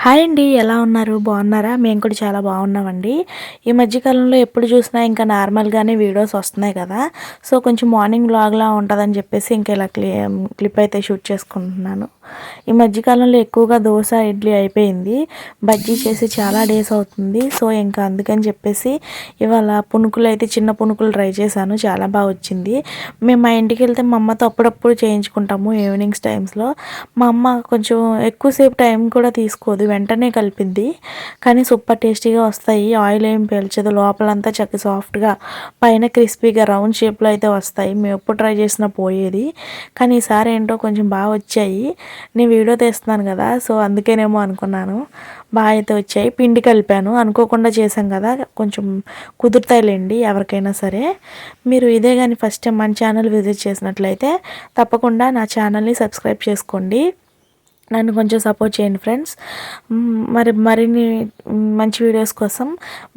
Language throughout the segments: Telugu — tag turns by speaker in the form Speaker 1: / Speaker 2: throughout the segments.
Speaker 1: హాయ్ అండి. ఎలా ఉన్నారు? బాగున్నారా? మేము కూడా చాలా బాగున్నామండి. ఈ మధ్య కాలంలో ఎప్పుడు చూసినా ఇంకా నార్మల్‌గానే వీడియోస్ వస్తున్నాయి కదా! సో, కొంచెం మార్నింగ్ వ్లాగ్‌లా ఉంటదని చెప్పేసి ఇంకా ఇలా క్లిప్ అయితే షూట్ చేసుకుంటున్నాను. ఈ మధ్య కాలంలో ఎక్కువగా దోస, ఇడ్లీ అయిపోయింది. బజ్జీ చేసి చాలా డేస్ అవుతుంది. సో, ఇంకా అందుకని చెప్పేసి ఇవాళ పునుకులైతే చిన్న పునుకులు ట్రై చేశాను. చాలా బా వచ్చింది. మేము మా ఇంటికెళ్తే మా అమ్మతో అప్పుడప్పుడు చేయించుకుంటాము ఈవినింగ్స్ టైమ్స్‌లో. మా అమ్మ కొంచెం ఎక్కువ సేపు టైం కూడా తీసుకోదు. వెంటనే కలిపిద్ది. కానీ సూపర్ టేస్టీగా వస్తాయి. ఆయిల్ ఏం పీల్చదు. లోపలంతా చక్కగా సాఫ్ట్‌గా పైన క్రిస్పీగా రౌండ్ షేప్‌లో అయితే వస్తాయి. మేము ఎప్పుడు ట్రై చేసినా పోయేది. కానీ ఈసారి ఏంటో కొంచెం బాగా వచ్చాయి. నేను వీడియో తీస్తున్నాను కదా! సో, అందుకేనేమో అనుకున్నాను. బాగా అయితే వచ్చాయి. పిండి కలిపాను. అనుకోకుండా చేశాం కదా! కొంచెం కుదురుతాయిలెండి ఎవరికైనా సరే. మీరు ఇదే గాని ఫస్ట్ టైం మన ఛానల్ విజిట్ చేసినట్లయితే తప్పకుండా నా ఛానల్‌ని సబ్స్క్రైబ్ చేసుకోండి. నన్ను కొంచెం సపోర్ట్ చేయండి ఫ్రెండ్స్. మరిన్ని మంచి వీడియోస్ కోసం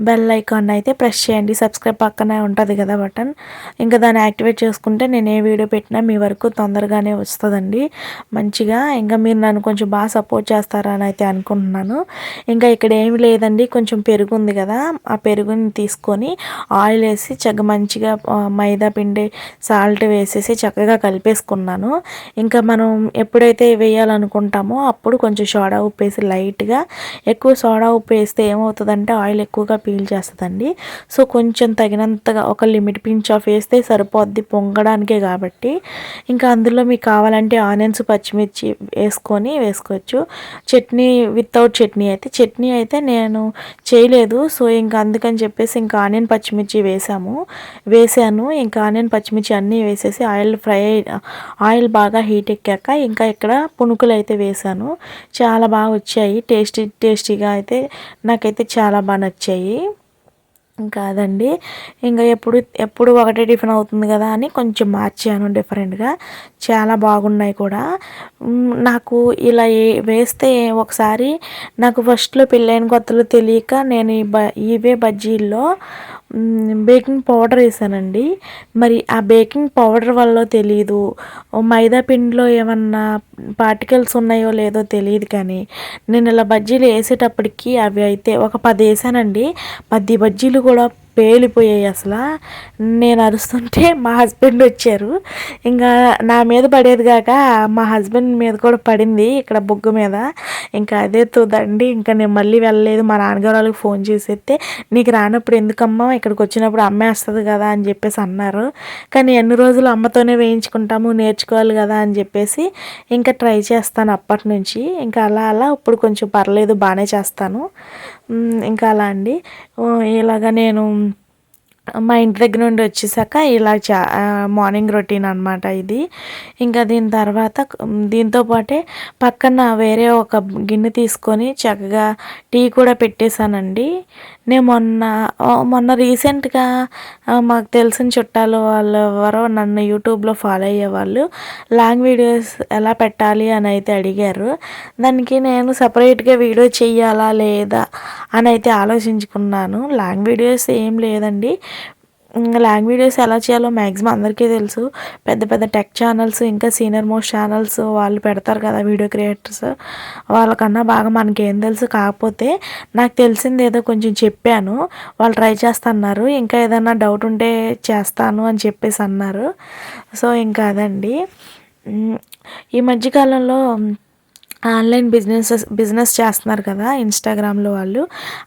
Speaker 1: బెల్ ఐకాన్ అయితే ప్రెస్ చేయండి. సబ్స్క్రైబ్ పక్కనే ఉంటుంది కదా బటన్. ఇంకా దాన్ని యాక్టివేట్ చేసుకుంటే నేను ఏ వీడియో పెట్టినా మీ వరకు తొందరగానే వస్తుందండి మంచిగా. ఇంకా మీరు నన్ను కొంచెం బాగా సపోర్ట్ చేస్తారని అయితే అనుకుంటున్నాను. ఇంకా ఇక్కడ ఏమి లేదండి, కొంచెం పెరుగు ఉంది కదా, ఆ పెరుగుని తీసుకొని ఆయిల్ వేసి మంచిగా మైదా పిండి సాల్ట్ వేసేసి చక్కగా కలిపేసుకున్నాను. ఇంకా మనం ఎప్పుడైతే వేయాలనుకుంటామో అప్పుడు కొంచెం సోడా ఉప్పు వేసి లైట్గా, ఎక్కువ సోడా ఉప్పు వేస్తే ఏమవుతుందంటే ఆయిల్ ఎక్కువగా పీల్చేస్తుందండి. సో, కొంచెం తగినంతగా ఒక లిమిట్ పించ్ ఆఫ్ వేస్తే సరిపోద్ది పొంగడానికే కాబట్టి. ఇంకా అందులో మీకు కావాలంటే ఆనియన్స్ పచ్చిమిర్చి వేసుకోవచ్చు. చట్నీ వితౌట్ చట్నీ అయితే నేను చేయలేదు. సో, ఇంకా అందుకని చెప్పేసి ఇంకా ఆనియన్ పచ్చిమిర్చి వేసాను. ఇంకా ఆనియన్ పచ్చిమిర్చి అన్నీ వేసేసి ఆయిల్ బాగా హీట్ ఎక్కాక ఇంకా ఇక్కడ పునుకులు అయితే వేసాను. చాలా బాగా వచ్చాయి. టేస్టీగా అయితే నాకైతే చాలా బాగా నచ్చాయి. ఇంకా అదండి. ఇంకా ఎప్పుడు ఒకటే టిఫిన్ అవుతుంది కదా అని కొంచెం మార్చాను డిఫరెంట్గా. చాలా బాగున్నాయి కూడా. నాకు ఇలా వేస్తే ఒకసారి నాకు ఫస్ట్లో పెళ్ళైన కొత్తలో తెలియక నేను ఇవే బజ్జీల్లో బేకింగ్ పౌడర్ వేసానండి. మరి ఆ బేకింగ్ పౌడర్ వల్ల తెలీదు, మైదా పిండిలో ఏమన్నా పార్టికల్స్ ఉన్నాయో లేదో తెలియదు, కానీ నేను ఇలా బజ్జీలు వేసేటప్పటికి అవి అయితే ఒక 10 వేసానండి. 10 బజ్జీలు కూడా పేలిపోయాయి అసలు. నేను అరుస్తుంటే మా హస్బెండ్ వచ్చారు. ఇంకా నా మీద పడేది కాక మా హస్బెండ్ మీద కూడా పడింది ఇక్కడ బొగ్గు మీద. ఇంకా అదే తోదండి. ఇంకా నేను మళ్ళీ వెళ్ళలేదు. మా నాన్నగారు వాళ్ళకి ఫోన్ చేసేస్తే, నీకు రానప్పుడు ఎందుకమ్మా, ఇక్కడికి వచ్చినప్పుడు అమ్మే వస్తుంది కదా అని చెప్పేసి అన్నారు. కానీ ఎన్ని రోజులు అమ్మతోనే వేయించుకుంటాము, నేర్చుకోవాలి కదా అని చెప్పేసి ఇంకా ట్రై చేస్తాను అప్పటి నుంచి. ఇంకా అలా ఇప్పుడు కొంచెం పర్లేదు, బాగానే చేస్తాను. ఇంకా అలా అండి. ఇలాగ నేను మా ఇంటి దగ్గర నుండి వచ్చేసాక ఇలా మార్నింగ్ రొటీన్ అనమాట ఇది. ఇంకా దీని తర్వాత దీంతో పాటే పక్కన వేరే ఒక గిన్నె తీసుకొని చక్కగా టీ కూడా పెట్టేశానండి. నేను మొన్న రీసెంట్గా మాకు తెలిసిన చుట్టాలు వాళ్ళు ఎవరో నన్ను యూట్యూబ్లో ఫాలో అయ్యేవాళ్ళు లాంగ్ వీడియోస్ ఎలా పెట్టాలి అని అయితే అడిగారు. దానికి నేను సపరేట్గా వీడియో చెయ్యాలా లేదా అని అయితే ఆలోచించుకున్నాను. లాంగ్ వీడియోస్ ఏం లేదండి. లాంగ్ వీడియోస్ ఎలా చేయాలో మ్యాక్సిమం అందరికీ తెలుసు. పెద్ద పెద్ద టెక్ ఛానల్స్, ఇంకా సీనియర్ మోస్ట్ ఛానల్స్ వాళ్ళు పెడతారు కదా వీడియో క్రియేటర్స్. వాళ్ళకన్నా బాగా మనకేం తెలుసు. కాకపోతే నాకు తెలిసింది ఏదో కొంచెం చెప్పాను. వాళ్ళు ట్రై చేస్తున్నారు. ఇంకా ఏదైనా డౌట్ ఉంటే చేస్తాను అని చెప్పేసి అన్నారు. సో, ఇంకా అదండి. ఈ మధ్యకాలంలో ఆన్లైన్ బిజినెస్ చేస్తున్నారు కదా ఇన్స్టాగ్రామ్లో వాళ్ళు.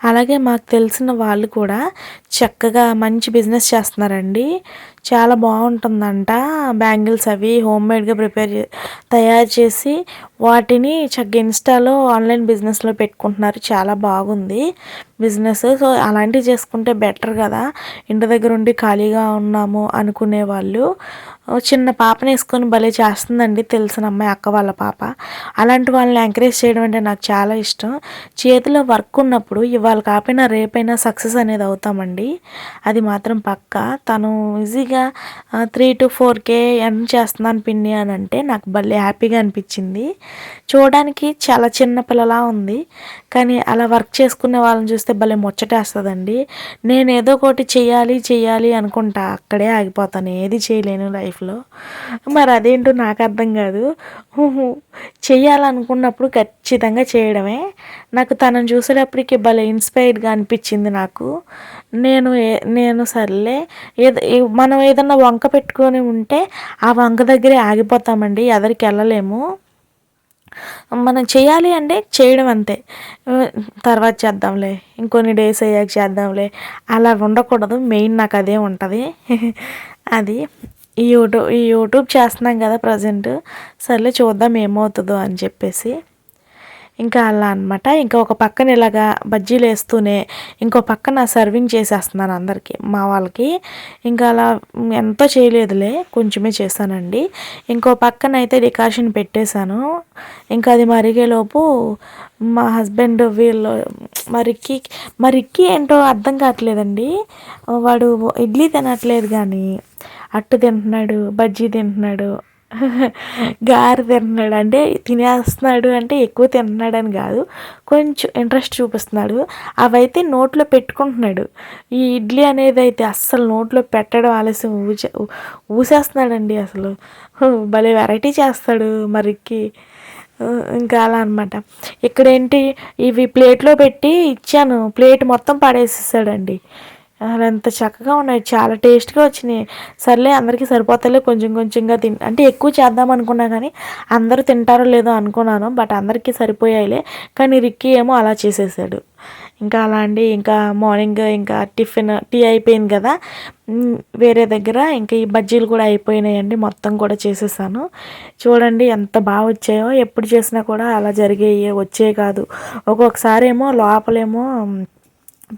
Speaker 1: అలాగే మాకు తెలిసిన వాళ్ళు కూడా చక్కగా మంచి బిజినెస్ చేస్తున్నారండి. చాలా బాగుంటుందంట. బ్యాంగిల్స్ అవి హోమ్మేడ్గా తయారు చేసి వాటిని చక్కగా ఇన్స్టాలో ఆన్లైన్ బిజినెస్లో పెట్టుకుంటున్నారు. చాలా బాగుంది బిజినెస్. సో, అలాంటివి చేసుకుంటే బెటర్ కదా. ఇంటి దగ్గర ఉండి ఖాళీగా ఉన్నాము అనుకునే వాళ్ళు చిన్న పాపని వేసుకొని భలే చేస్తుందండి తెలిసిన అమ్మాయి, అక్క వాళ్ళ పాప. అలాంటి వాళ్ళని ఎంకరేజ్ చేయడం అంటే నాకు చాలా ఇష్టం. చేతిలో వర్క్ ఉన్నప్పుడు ఇవాళ కాకపోయినా రేపైనా సక్సెస్ అనేది అవుతామండి. అది మాత్రం పక్కా. తను ఈజీగా 3 to 4K ఎర్న్ చేస్తున్నాను పిన్ని అని అంటే నాకు భలే హ్యాపీగా అనిపించింది. చూడడానికి చాలా చిన్న పిల్లలా ఉంది, కానీ అలా వర్క్ చేసుకునే వాళ్ళని చూస్తే భలే ముచ్చటేస్తుందండి. నేను ఏదో ఒకటి చెయ్యాలి అనుకుంటా, అక్కడే ఆగిపోతాను, ఏది చేయలేను లైఫ్లో. లైఫ్‌లో. మరి అదేంటో నాకు అర్థం కాదు. చేయాలనుకున్నప్పుడు ఖచ్చితంగా చేయడమే. నాకు తనని చూసేటప్పటికి భలే ఇన్‌స్పైర్డ్‌గా అనిపించింది నాకు. నేను సర్లే మనం ఏదన్నా వంక పెట్టుకొని ఉంటే ఆ వంక దగ్గరే ఆగిపోతామండి. ఎదరికెళ్ళలేము. మనం చేయాలి అంటే చేయడం అంతే. తర్వాత చేద్దాంలే, ఇంకొన్ని డేస్ అయ్యాక చేద్దాంలే అలా ఉండకూడదు. మెయిన్ నాకు అదే ఉంటది. అది ఈ యూట్యూబ్ చేస్తున్నాం కదా ప్రజెంట్. సర్లే చూద్దాం ఏమవుతదో అని చెప్పేసి. ఇంకా అలా అనమాట. ఇంకా ఒక పక్కన ఇలాగా బజ్జీలేస్తూనే ఇంకో పక్కన సర్వింగ్ చేసేస్తున్నాను అందరికి, మా వాళ్ళకి. ఇంకా అలా ఎంతో చేయలేదులే, కొంచెమే చేశానండి. ఇంకో పక్కన అయితే డికాషన్ పెట్టేశాను. ఇంకా అది మరిగేలోపు మా హస్బెండ్ వీళ్ళు మా రిక్కీ ఏంటో అర్థం కావట్లేదండి. వాడు ఇడ్లీ తినట్లేదు కానీ అట్టు తింటున్నాడు, బజ్జీ తింటున్నాడు, గారె తింటున్నాడు. అంటే తినేస్తున్నాడు అంటే ఎక్కువ తింటున్నాడని కాదు, కొంచెం ఇంట్రెస్ట్ చూపిస్తున్నాడు. అవైతే నోట్లో పెట్టుకుంటున్నాడు. ఈ ఇడ్లీ అనేది అయితే అస్సలు నోట్లో పెట్టడం ఆలస్యం, ఊసేస్తున్నాడండి అసలు. భలే వెరైటీ చేస్తాడు మరికి. ఇంకా అలా అనమాట. ఇక్కడేంటి, ఇవి ప్లేట్లో పెట్టి ఇచ్చాను, ప్లేట్ మొత్తం పడేసేసాడండి. అలా ఎంత చక్కగా ఉన్నాయి, చాలా టేస్ట్గా వచ్చినాయి. సర్లే అందరికీ సరిపోతలే, కొంచెం కొంచెంగా అంటే ఎక్కువ చేద్దాం అనుకున్నా కానీ అందరూ తింటారో లేదో అనుకున్నాను. బట్ అందరికీ సరిపోయాయిలే. కానీ రిక్కీ ఏమో అలా చేసేసాడు. ఇంకా అలా అండి. ఇంకా మార్నింగ్ ఇంకా టీ అయిపోయింది కదా, వేరే దగ్గర ఇంకా ఈ బజ్జీలు కూడా అయిపోయినాయండి. మొత్తం కూడా చేసేసాను. చూడండి ఎంత బాగా వచ్చాయో. ఎప్పుడు చేసినా కూడా అలా జరిగేవి వచ్చే కాదు. ఒక్కొక్కసారి ఏమో లోపలేమో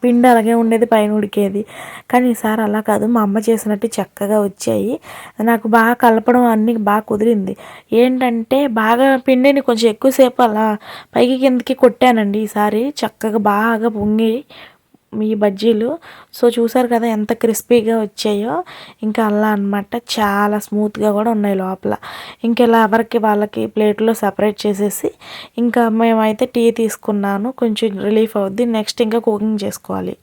Speaker 1: పిండి అలాగే ఉండేది, పైన ఉడికేది. కానీ ఈసారి అలా కాదు, మా అమ్మ చేసినట్టు చక్కగా వచ్చాయి. నాకు బాగా కలపడం అన్నీ బాగా కుదిరింది. ఏంటంటే బాగా పిండిని కొంచెం ఎక్కువసేపు అలా పైకి కిందకి కొట్టానండి. ఈసారి చక్కగా బాగా పొంగి ఈ బజ్జీలు. సో చూసారు కదా ఎంత క్రిస్పీగా వచ్చాయో. ఇంకా అలా అనమాట. చాలా స్మూత్గా కూడా ఉన్నాయి లోపల. ఇంకెలా ఎవరికి వాళ్ళకి ప్లేట్లో సపరేట్ చేసేసి ఇంకా మేమైతే టీ తీసుకున్నాను. కొంచెం రిలీఫ్ అవుద్ది. నెక్స్ట్ ఇంకా కుకింగ్ చేసుకోవాలి.